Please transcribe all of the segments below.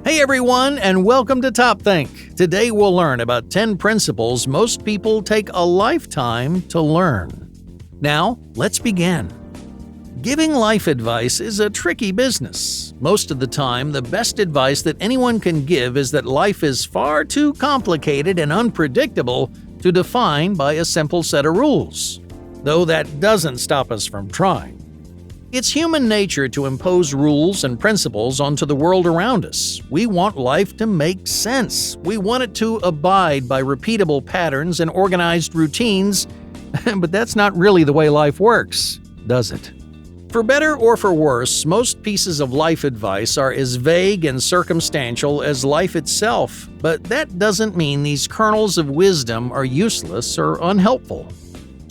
Hey everyone, and welcome to Top Think. Today we'll learn about 10 principles most people take a lifetime to learn. Now, let's begin. Giving life advice is a tricky business. Most of the time, the best advice that anyone can give is that life is far too complicated and unpredictable to define by a simple set of rules. Though that doesn't stop us from trying. It's human nature to impose rules and principles onto the world around us. We want life to make sense. We want it to abide by repeatable patterns and organized routines, but that's not really the way life works, does it? For better or for worse, most pieces of life advice are as vague and circumstantial as life itself, but that doesn't mean these kernels of wisdom are useless or unhelpful.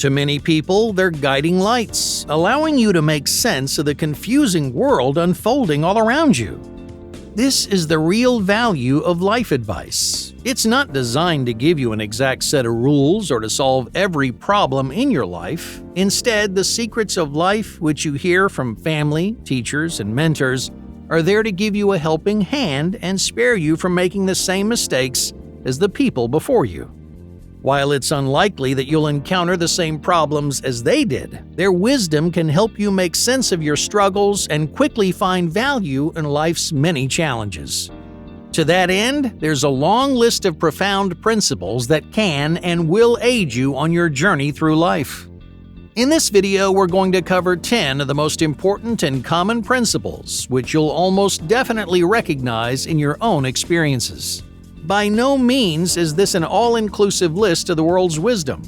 To many people, they're guiding lights, allowing you to make sense of the confusing world unfolding all around you. This is the real value of life advice. It's not designed to give you an exact set of rules or to solve every problem in your life. Instead, the secrets of life, which you hear from family, teachers, and mentors, are there to give you a helping hand and spare you from making the same mistakes as the people before you. While it's unlikely that you'll encounter the same problems as they did, their wisdom can help you make sense of your struggles and quickly find value in life's many challenges. To that end, there's a long list of profound principles that can and will aid you on your journey through life. In this video, we're going to cover 10 of the most important and common principles, which you'll almost definitely recognize in your own experiences. By no means is this an all-inclusive list of the world's wisdom.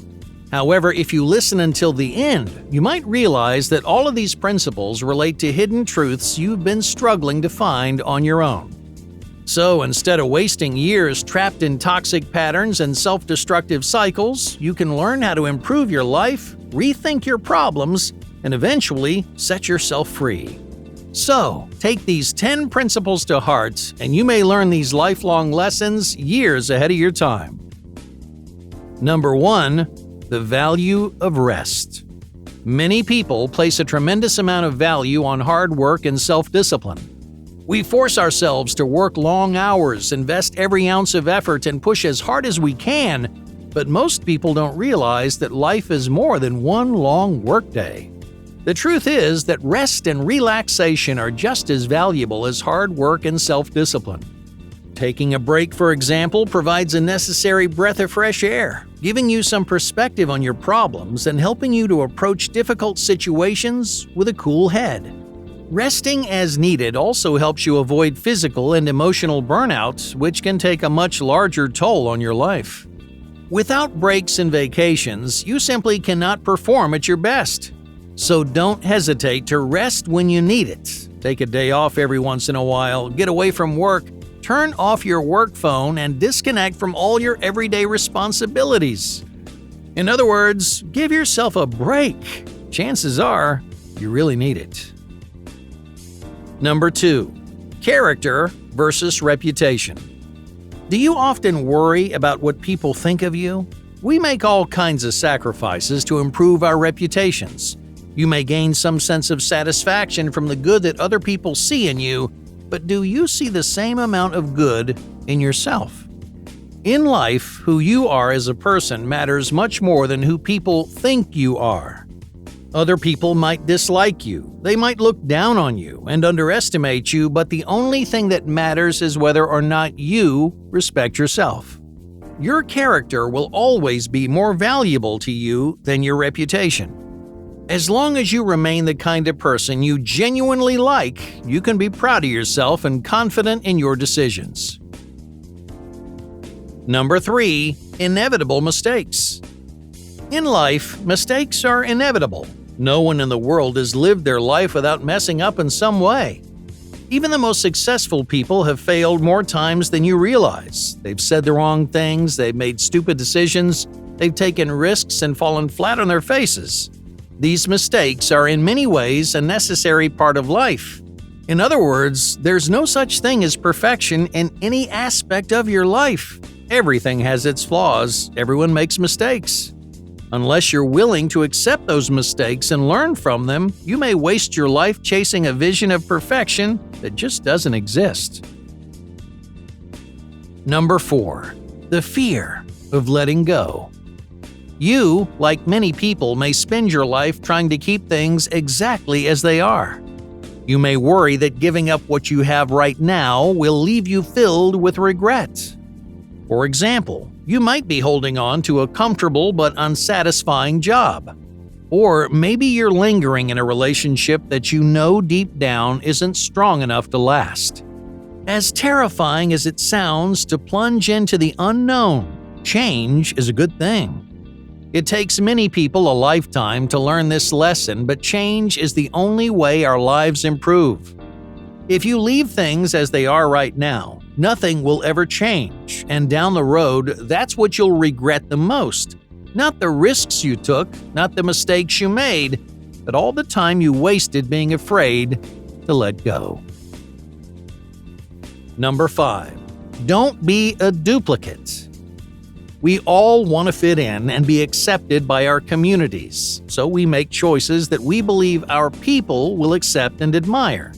However, if you listen until the end, you might realize that all of these principles relate to hidden truths you've been struggling to find on your own. So instead of wasting years trapped in toxic patterns and self-destructive cycles, you can learn how to improve your life, rethink your problems, and eventually set yourself free. So, take these 10 principles to heart, and you may learn these lifelong lessons years ahead of your time. Number 1. The value of rest. Many people place a tremendous amount of value on hard work and self-discipline. We force ourselves to work long hours, invest every ounce of effort, and push as hard as we can, but most people don't realize that life is more than one long workday. The truth is that rest and relaxation are just as valuable as hard work and self-discipline. Taking a break, for example, provides a necessary breath of fresh air, giving you some perspective on your problems and helping you to approach difficult situations with a cool head. Resting as needed also helps you avoid physical and emotional burnout, which can take a much larger toll on your life. Without breaks and vacations, you simply cannot perform at your best. So don't hesitate to rest when you need it. Take a day off every once in a while, get away from work, turn off your work phone, and disconnect from all your everyday responsibilities. In other words, give yourself a break. Chances are, you really need it. Number 2. Character versus reputation. Do you often worry about what people think of you? We make all kinds of sacrifices to improve our reputations. You may gain some sense of satisfaction from the good that other people see in you, but do you see the same amount of good in yourself? In life, who you are as a person matters much more than who people think you are. Other people might dislike you, they might look down on you and underestimate you, but the only thing that matters is whether or not you respect yourself. Your character will always be more valuable to you than your reputation. As long as you remain the kind of person you genuinely like, you can be proud of yourself and confident in your decisions. Number 3. Inevitable mistakes. In life, mistakes are inevitable. No one in the world has lived their life without messing up in some way. Even the most successful people have failed more times than you realize. They've said the wrong things, they've made stupid decisions, they've taken risks and fallen flat on their faces. These mistakes are in many ways a necessary part of life. In other words, there's no such thing as perfection in any aspect of your life. Everything has its flaws. Everyone makes mistakes. Unless you're willing to accept those mistakes and learn from them, you may waste your life chasing a vision of perfection that just doesn't exist. Number 4. The fear of letting go. You, like many people, may spend your life trying to keep things exactly as they are. You may worry that giving up what you have right now will leave you filled with regret. For example, you might be holding on to a comfortable but unsatisfying job. Or maybe you're lingering in a relationship that you know deep down isn't strong enough to last. As terrifying as it sounds to plunge into the unknown, change is a good thing. It takes many people a lifetime to learn this lesson, but change is the only way our lives improve. If you leave things as they are right now, nothing will ever change, and down the road, that's what you'll regret the most. Not the risks you took, not the mistakes you made, but all the time you wasted being afraid to let go. Number 5. Don't be a duplicate. We all want to fit in and be accepted by our communities, so we make choices that we believe our people will accept and admire.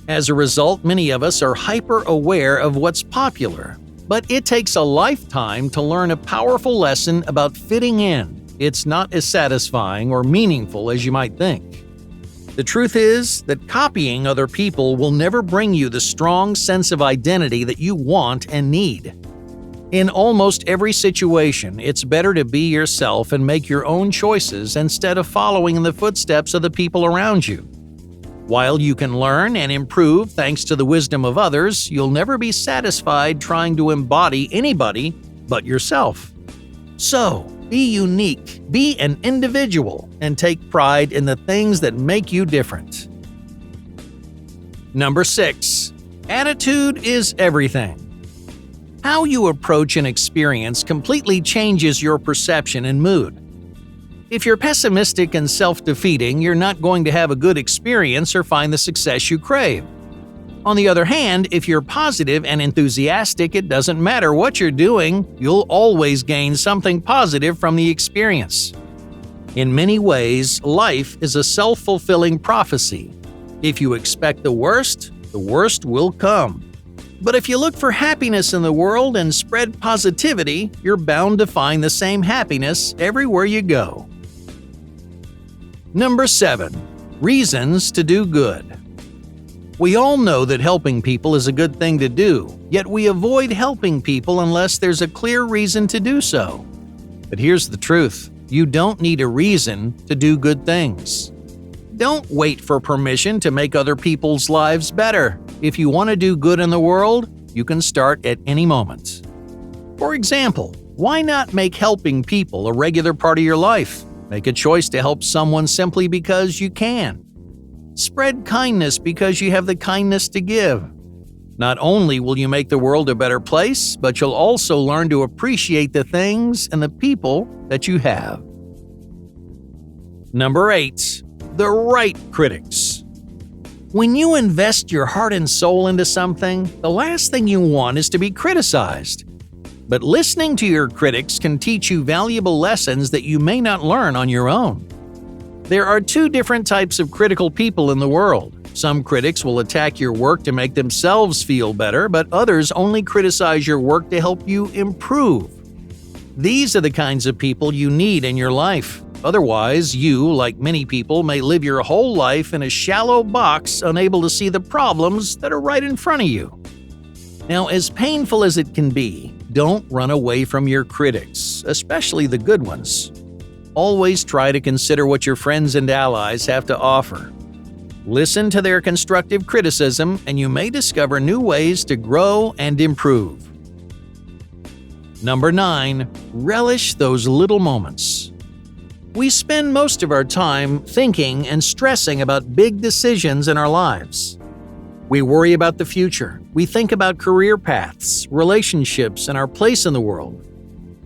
As a result, many of us are hyper-aware of what's popular, but it takes a lifetime to learn a powerful lesson about fitting in. It's not as satisfying or meaningful as you might think. The truth is that copying other people will never bring you the strong sense of identity that you want and need. In almost every situation, it's better to be yourself and make your own choices instead of following in the footsteps of the people around you. While you can learn and improve thanks to the wisdom of others, you'll never be satisfied trying to embody anybody but yourself. So, be unique, be an individual, and take pride in the things that make you different. Number 6. Attitude is everything. How you approach an experience completely changes your perception and mood. If you're pessimistic and self-defeating, you're not going to have a good experience or find the success you crave. On the other hand, if you're positive and enthusiastic, it doesn't matter what you're doing, you'll always gain something positive from the experience. In many ways, life is a self-fulfilling prophecy. If you expect the worst will come. But if you look for happiness in the world and spread positivity, you're bound to find the same happiness everywhere you go. Number 7. Reasons to do good. We all know that helping people is a good thing to do, yet we avoid helping people unless there's a clear reason to do so. But here's the truth: you don't need a reason to do good things. Don't wait for permission to make other people's lives better. If you want to do good in the world, you can start at any moment. For example, why not make helping people a regular part of your life? Make a choice to help someone simply because you can. Spread kindness because you have the kindness to give. Not only will you make the world a better place, but you'll also learn to appreciate the things and the people that you have. Number 8. The right critics. When you invest your heart and soul into something, the last thing you want is to be criticized. But listening to your critics can teach you valuable lessons that you may not learn on your own. There are 2 different types of critical people in the world. Some critics will attack your work to make themselves feel better, but others only criticize your work to help you improve. These are the kinds of people you need in your life. Otherwise, you, like many people, may live your whole life in a shallow box, unable to see the problems that are right in front of you. Now, as painful as it can be, don't run away from your critics, especially the good ones. Always try to consider what your friends and allies have to offer. Listen to their constructive criticism, and you may discover new ways to grow and improve. Number 9. Relish those little moments. We spend most of our time thinking and stressing about big decisions in our lives. We worry about the future. We think about career paths, relationships, and our place in the world.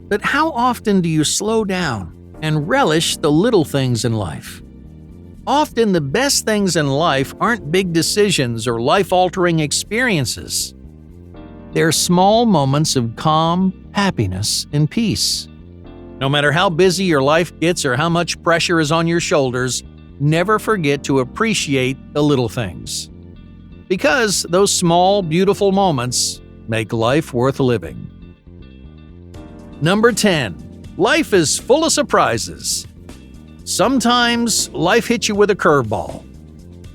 But how often do you slow down and relish the little things in life? Often the best things in life aren't big decisions or life-altering experiences. They're small moments of calm, happiness, and peace. No matter how busy your life gets or how much pressure is on your shoulders, never forget to appreciate the little things. Because those small, beautiful moments make life worth living. Number 10. Life is full of surprises. Sometimes life hits you with a curveball.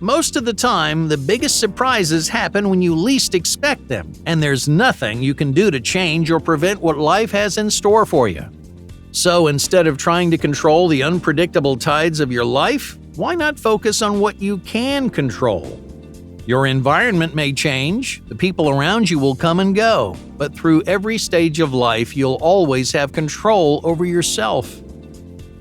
Most of the time, the biggest surprises happen when you least expect them, and there's nothing you can do to change or prevent what life has in store for you. So instead of trying to control the unpredictable tides of your life, why not focus on what you can control? Your environment may change, the people around you will come and go, but through every stage of life, you'll always have control over yourself.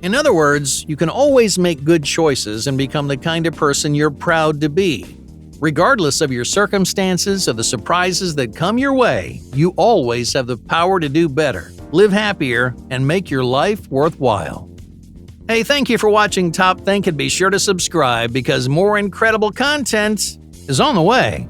In other words, you can always make good choices and become the kind of person you're proud to be. Regardless of your circumstances or the surprises that come your way, you always have the power to do better, live happier, and make your life worthwhile. Hey, thank you for watching Top Think, and be sure to subscribe because more incredible content is on the way.